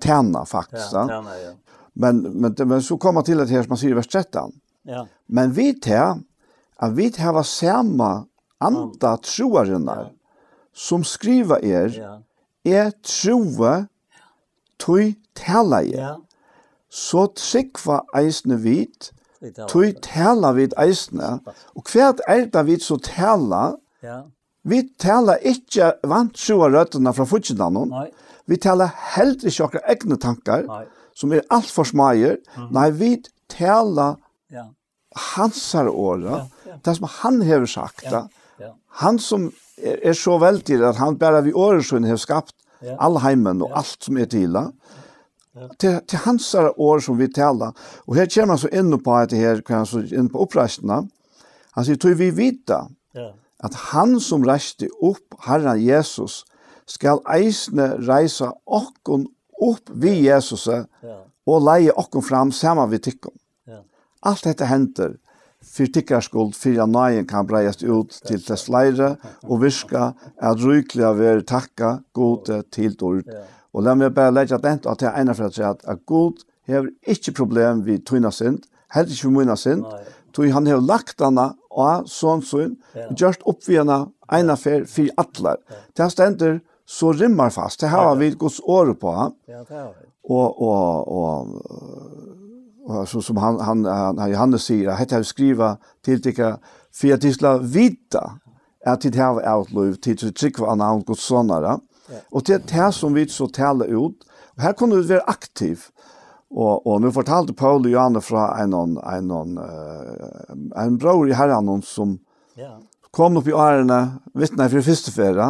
tjena faktisk. Men så kommer til at her som man sier i vers 13. Men vi tar at vi har samma anda troarinnar som skriva troa tui tala så tryggva eisne vid, tui tala vid eisne, og hvert det vid så tala, vi tala ikkje vantroa røttene fra Fuchindanon, vi tala helt ikkje akkurat egne tankar, som alt for smager, nei, vi tala hansar åra, det som han hever sagt, han som så veldig at han bare vid åresjøen har skapt all heimen og alt som tila, till hans år som vi talar. Och här kommer man så in på att det här kan så in på uppresterna. Han säger, tror vi vita att han som reste upp Herren Jesus skall eisne reisa okkon upp vid Jesus och leie okkon fram samma vid tyckon. Allt detta händer för tyckarskuld, för att najen kan brejas ut till dess leire och virka att rykliga ver tacka gode till ord. Og la meg bare legge at det ene for å si at Gud har ikke problem vid tøyna synd, heller ikke for møyna synd, tøy han har lagt henne av sånn synd, gjørst oppvigende ene for atler. Det stender så rimmar fast, det har vi Guds år på. Og som han Johannes sier, at jeg skriver til dere, for at de skal vite at de har outløv til å trykke av navn Guds sånnere. Og det det som vi så taler ut. Og her kunne vi være aktiv. Og nu fortalte Paul og Johanne fra en bror i herren som kom opp i årene, vittne for første ferie.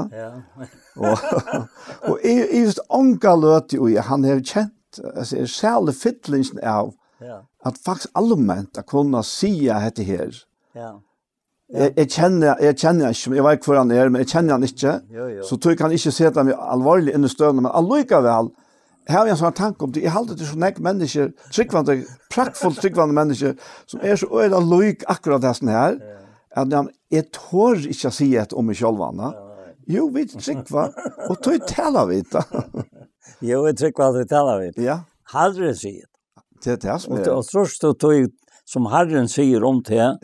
Og jeg visste ånga løte, og han har kjent særlig fytlingen av at faktisk allmänt at kunne si dette her. Jeg kjenner ikke, jeg vet ikke hvor han men jeg kjenner han ikke.
Jo.
Så tror jeg kan ikke sette meg alvorlig inn i støvende, men allikevel, jeg har en sånn tanke om det, jeg halte det så nek mennesker, praktfullt tryggvande mennesker, som så øyla loik akkurat det sånn her, at jeg tår ikke å si et om meg selv, Jo, vi tryggva, og tog tala vi da.
Jo, vi tryggva at vi tala vi.
Ja.
Herren sier.
Det er som
Og trost du tog, som Herren sier om det,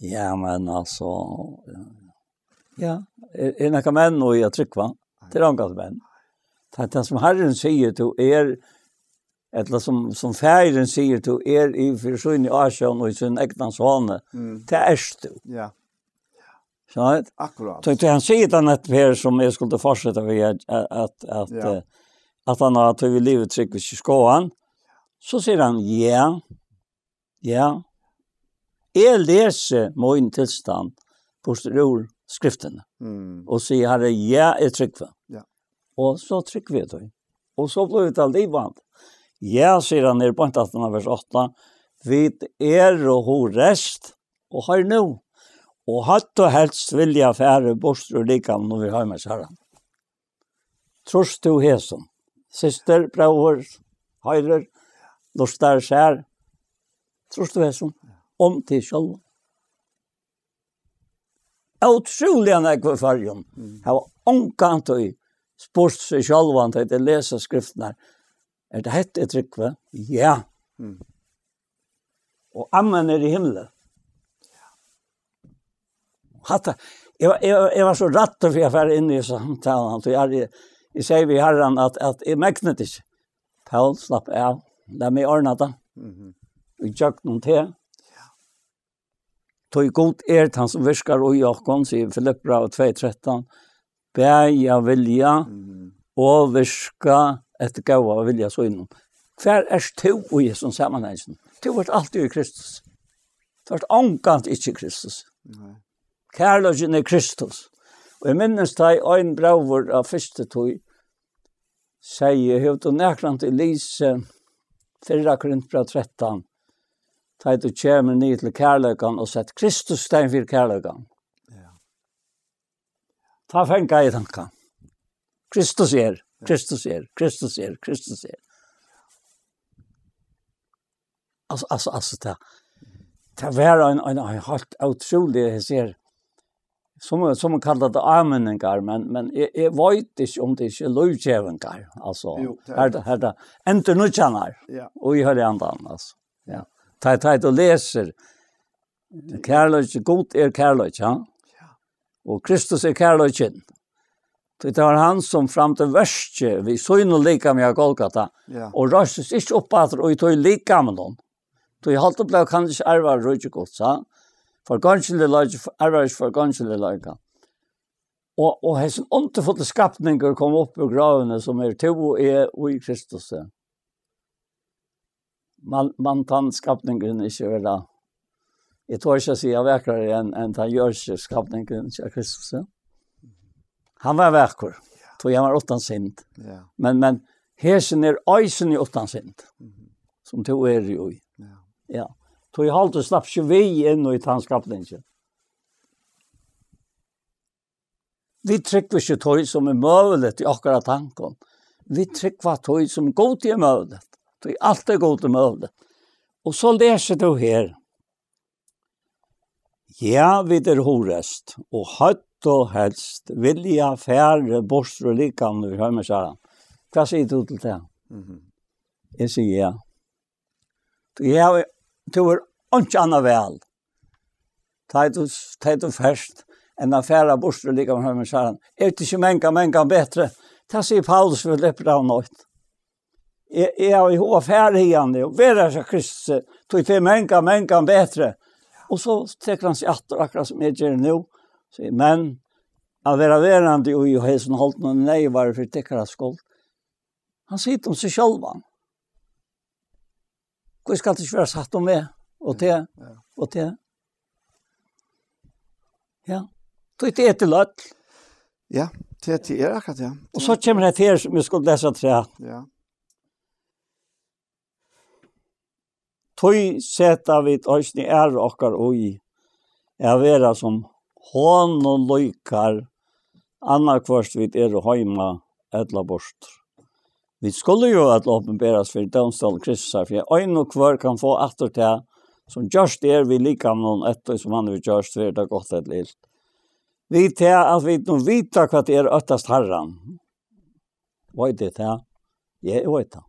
Ja,
men altså, nekka menn og jeg tryggva, til angat menn. Det som Herren sier til eller som færen sier til I forsyn I Asien og I sin egna sånne, det du.
Ja.
Så
Akkurat.
Så han sier den her som jeg skulle fortsette ved at han har tog livet trygg I skåen, så sier han, ja, jeg leser min tilstand på skriftene, og sier Herre, jeg trygg.
Ja.
Og så trygg vi det. Og så ble det livet. Ja, sier han på 18 vers 8, vi og horest, og har nå, og hatt og helst vilja fære bostur og likam når vi har med Herren. Trost du hesen, syster, bror, høyrer, lustar skjær, trost du hesen, om til selv. Utrolig han ikke for fargen. Jeg var omkant og spurt seg selv til å lese skriften her. Det hette tryggve? Ja. Og ammen I himmelen. Jeg var så rett for jeg var inne I samtalen. Jeg sier vi Herren at jeg megnet ikke. Paul, slapp av. La meg ordne det. Vi tjøk noen til. Tog god han som viskar og Jakob, sier Filippra 2:13. Bæja vilja og viska etter gåva og vilja så innom. Hver to og I som sammenhengen? Du har alltid I Kristus. Du har omkant ikke Kristus. Kærløgjen Kristus. Og jeg minnes da en braver av første tog sier, jeg har nærkant I Lise 4 Korinthbrev 13, da du kommer ned til kærløgjen og sett Kristus stein for kærløgjen. Ta fengt I tanken. Kristus Kristus Kristus Kristus Altså, det var en helt utrolig, jeg ser, som man kallar det ameningar, men jeg vet ikke om det ikke er lovkjøvengar. Altså, her det ender nødkjennar, og I hører andan, altså. Ja. Ta du leser, kærløy, god kærløy, og Kristus kærløyen. Det var han som fram til verste, vi så inn og lika med Golgata, og røstes ikke opp at og tog lika med noen. Så jeg halte ble kan ikke arve røykegodsa, for ganselig løyke, arve ikke for ganselig løyke. Og hessen åndefulle skapninger kom opp ur gravene som to og I Kristus. Man tann skapningen ikke ved da. Jeg tror ikke å si av vekrere enn ta gjørse skapningen ikke Kristus. Han var vekker, så jeg var 8 sint. Men hessen øysen I 8 sint, som to jo I. Ja. Så jeg halte slapp ikke vi inn I tannskapningen. Vi trykker ikke tøy som møvlet I akkurat tanken. Vi trykker tøy som god I møvlet. Tøy alt god I møvlet. Og så leser du her. Ja, vi horest, og høtt og helst, vilja færre, borster og likam, når vi hører med kjæren. Hva sier du til det? Jeg sier ja. Du er ikke annet vel. Ta du først, enn å færre, borster og likam, hører med kjæren. Det ikke menga bedre? Det sier Paulus for løpet av noe. Jeg har jo færre igjen, og være seg Kristus, tog til menga bedre. Og så tekker han seg akkurat som jeg gjør nå, men å være verande og hessen holdt noen nei var for tekker av skuld. Han sier om seg selv. Hvor skal det ikke være satt om med? Og det. Ja. Tog det til løtt.
Ja, det akkurat, ja.
Og så kommer det her som jeg skulle lese tre.
Ja. Tøy seta vi øysni okkar og I
Jag vera som hon och lojkar annarkvart vid hemma eller bort. Vi skulle ju att åpenberas för domstol Kristus, för en och kvar kan få atter till som just vi lika någon etter som han har gjort för det gott ett lilt. Vi tar att vi nu vita vad det öttast herran. Vad det här? Jag vet det.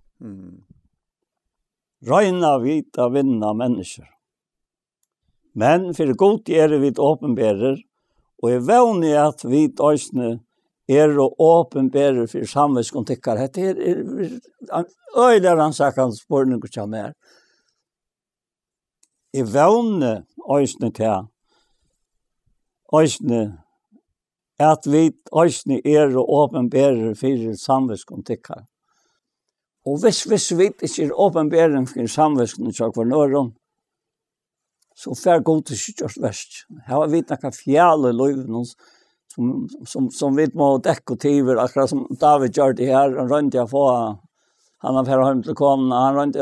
Röjna vita vinna människor. Men för god vi åpenberer, och är vänlig att vi ösne och åpenberer för samvetskontickare. Det är öjliga rannsakande spårningar som är. I vänlig ösne till ösne at vi øysne og åpenberer for samvetskontikkar. Og hvis vi ikke åpenberer for samvetskontikkar for nøren, så fer god til sikkert verst. Her har vi noen fjæle løyven som vi må dekotiver, akkurat som David gjør det her, han rønte jeg få, han har fært hjem til konen, han rønte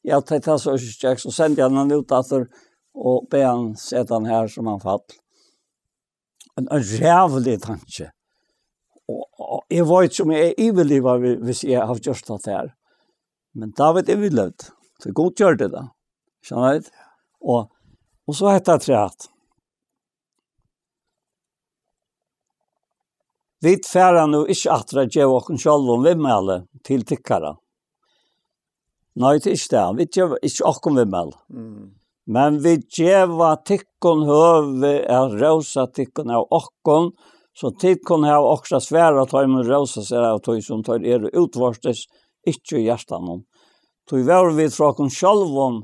jeg tatt det så ikke, så sendte jeg han ut etter, og be han sette han her som han fatt. En rævlig tanke. Og jeg vet som jeg er ivelivet hvis jeg har gjort det her. Men David er ivelivet. Så godt gjør det da. Skjønner du? Og så heter det treet. Vi færer nå ikke at det gjør oss selv om vimmel til tikkere. Nei, det er ikke det. Vi gjør ikke oss vimmel. Men vi gjeva tikkon høve rosa tikkon av okkon, så tikkon har også svære at de rosa seg av tog som tar utvarstes, ikke hjertan. Tog var vi fra okkon sjálvon,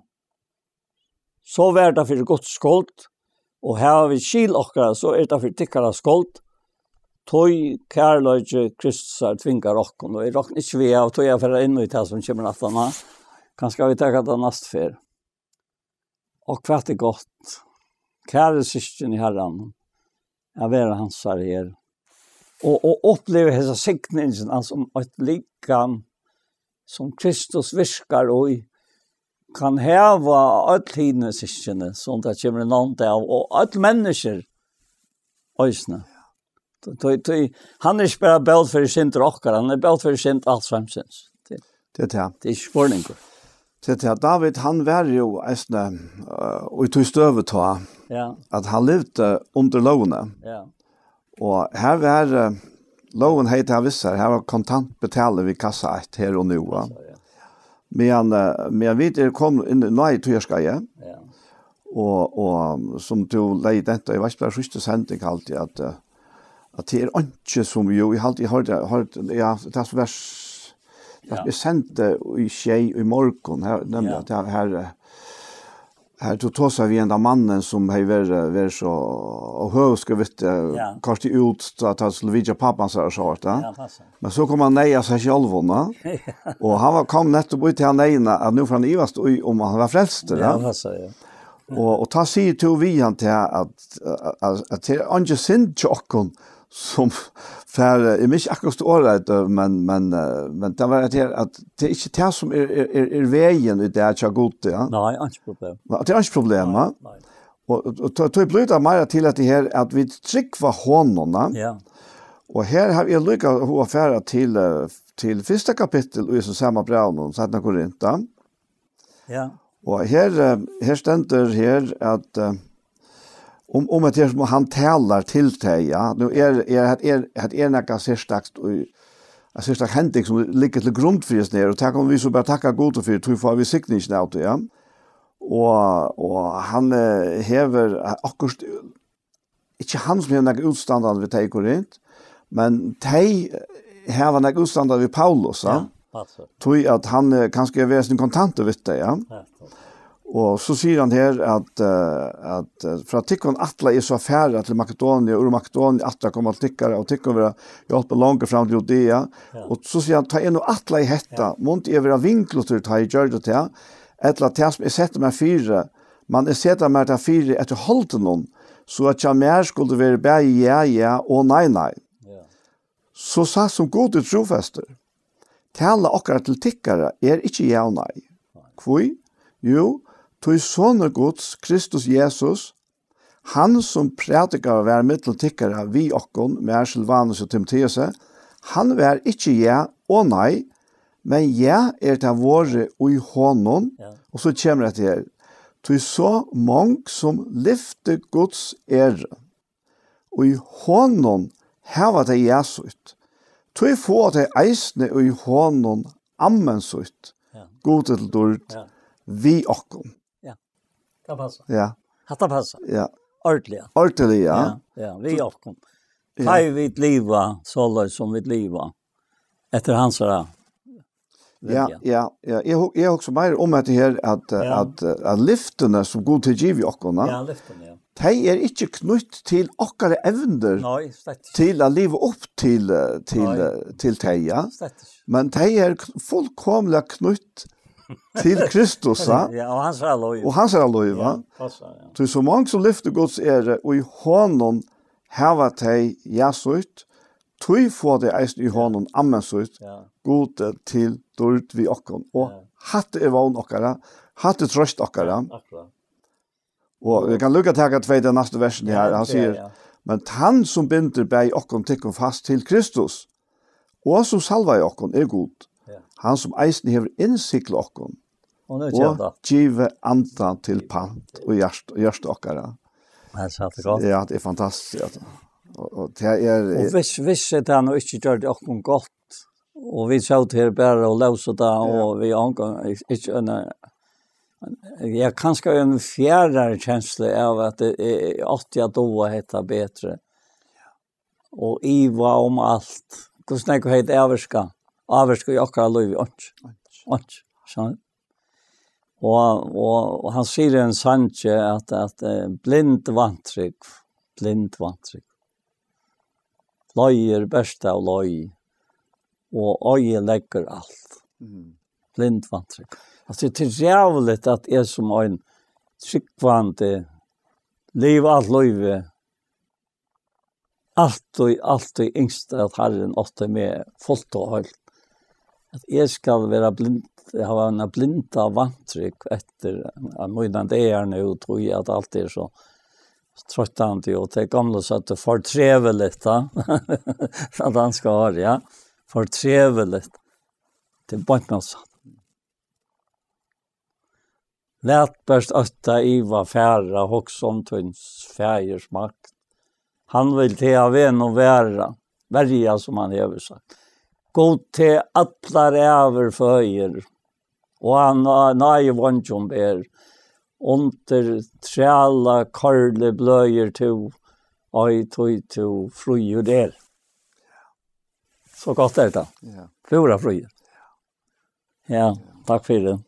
så var det for godt skuld, og her vi skil okkara, så det for tikkara skuld. Tog kærløyge Kristus tvingar okkon, og jeg råkner ikke vi av tog jeg for inn i det som kommer nattana. Kanskje vi tenker det neste fer. Og hva er godt? Kære systen i Herren, jeg vil hans her. Og oppleve hese sikningen som et likam som Kristus virkar og kan heva alle hine systene som det kommer noen av, og alle mennesker øysene. Han er ikke bare bød for sint råkker, han er bød for sint alt samsyns. Det er ikke spørninger.
David, han var jo og i tog støvet at han levde under lovene. Og her var loven heit her visser, her var kontantbetale vi kassa et her og nå. Men vi kom inn nå i togjerskaie, og som du leid dette, jeg var ikke bare første sending alltid, at det ikke som jo, jeg alltid hørte, ja, det er så vers. Jag sände i tjej i morgon här nämligen att här tog så vi enda mannen som har varit så och hur ska vi kanske ut så att han skulle vidja pappan så så men så kom han neja sig själv och han kom nettopp ut till han neja att nu från Ivast om han var frälst och ta sig till vi han till att det är inte synd chockon som för är mycket akkurat året men det var det att det är inte det som är vägen i det är gott
Nej, inte problem.
Det är inte problem va. Och tog blöda mer till att det här att vi tryck var honom. Ja. Och här har jag lyckats att affära till första kapitel i samma brev så att när Korinta. Ja. Och här ständer här att om att det han talar till dig, ja. Nu är några särskilt och särskilt händing som ligger till grund för det ner och tack om vi så bara tacka Gud för tror får vi signing out ja. Och han häver akkurat inte han som är några utstandande vid dig Korint, men dig här var några utstandande vid Paulus, ja. Tror att han kanske är väsentligt kontant vid dig, ja. Och så säger han här att för att tickon attla är så affärer till Makedonien och Makedonien attla kommer att tickare och tickon vara hjälpa långt fram till Judea och så säger han ta en och attla i hetta mont över vinklotur ta i Jordan till ettla tas med sätta med fyra man är sätta med ta fyra att hålla någon så att jag mer skulle vara bä ja och nej. Så sa som god trofäster. Tala akkurat till tickare är inte ja och nej. Kvoi? Jo, tog sonen Guds, Kristus Jesus, Han som prædikar var middeltikkere vi okkon, med Silvanus og Timotheus, han var ikke ja og nei, men ja det våre i hånden, og så kommer det her, til så mange som lyfte Guds ære, og i hånden heva det Jesus, til få det eisne og i hånden ammensut, god til dård, vi okkon.
Ja, det passer.
Ja.
Det passer.
Ja.
Ordentlig.
Ordentlig, ja.
Ja, vi okkon. Kai vi liva, så løy som vi liva, etter hans da.
Ja. Jeg også mer om det her, at lyftene som god til giv i okkona,
lyftene,
de ikke knytt til okkare evner til å leve opp til teia, men de fullkomlig knytt til Kristus,
ja, og hans lov.
Og hans lov, ja. Så så mange som lyfter Guds ære, og i hånden hava de Jesus, tog få det eisen i hånden ammensut, god til dård vi okkon. Og hatt vogn okkara, hatt trøst okkara. Og vi kan lukka tega tveide neste versen her, han sier, men han som binder bei okkon tikkum fast til Kristus, og som salva i okkon god. Han som eisen hever innsikle okkon, og give andan til pant og hjørst okkara. Ja, det fantastisk. Og det
og hvis det han ikke gjør det okkon godt, og vi så til bare å løse det, og vi angår ikke jeg kanskje en fjerdere kjensle av at det 80 doa heter bedre. Og Iva om alt. Hvordan jeg heter Averska? Averska i akkurat lov i ånd. Og han sier en sanje at blind vantrygg. Løyer beste av løy. Og øye legger alt. Blind vantrygg. Altså, det rævligt at jeg som en tryggvande liv alt løyve alt og yngst at Herren åtte med fullt og høyt. At jeg skal være blind, ha en blinda vantrykk etter hvordan det nå, tror jeg at alt så trøttende, og det gamle så at det fortrevelig, at han skal ha, ja, fortrevelig. Det er bare noe sånt. Lät bäst ötta Iva färra och som tunns färgers makt. Han vill till av en och värja som han har sagt. God till alla räver föjer. Och han nej våndsum ber. Under trälla karle blöjer to. Oj tog to frujer där. Så gott är det. Ja. Fyra frujer. Ja, tack för det.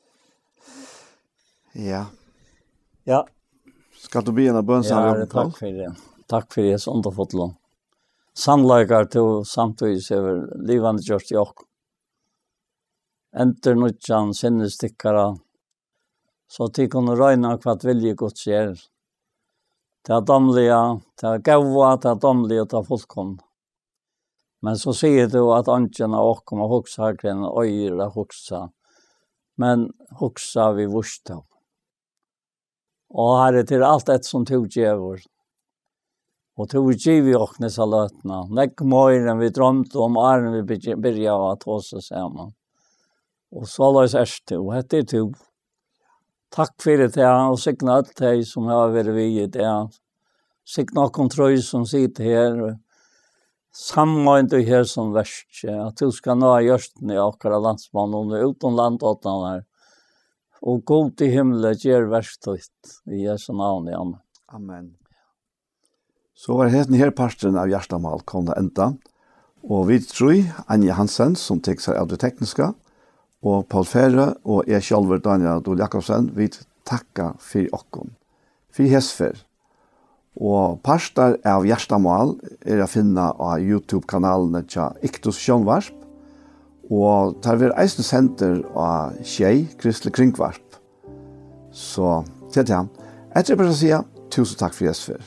Ja.
Ja.
Skal du begynne bønnsang?
Ja, takk for det. Takk for det, sånt og fått lån. Sannleikar til samtidig over livande gjørst i okk. Enter nødjan sinnestikkara, så de kunne røyna hva vilje Guds gjør. Det domlige, det gaua, det domlige, det fullkom. Men så sier du at angen av okk må hoksa kring øyre hoksa, men hoksa vi vursta. Og her til alt et som tog djevor. Og tog giv i åknes av løtene. Nekk mer enn vi drømte om æren vi begynte av at hos oss sammen. Og så løs erste, og hette to. Takk for det, og sikne alt de som har vært vi i det. Sikne kontroll som sitter her. Sammenhånd du her som verst. At du skal nå gjørsten i akkurat landsmannen, og uten landåtene her. Og god i himmelen gjør verktøyt i Jesu navn i Amen.
Amen. Så var det her parten av Gjerstamal kom det enda. Og vi tror Anja Hansen, som tek seg av det tekniske, og Paul Ferre og jeg selv, Daniel Dole Jakobsen, vi takker for okken. For hesfer. Og parter av Gjerstamal å finne av YouTube-kanalene til Iktus Sjønvarsp. Og tar vi eisen senter av Skjei, Kristelig Kringvarp. Så til han. Jeg tror bare å si tusen takk for Jesper.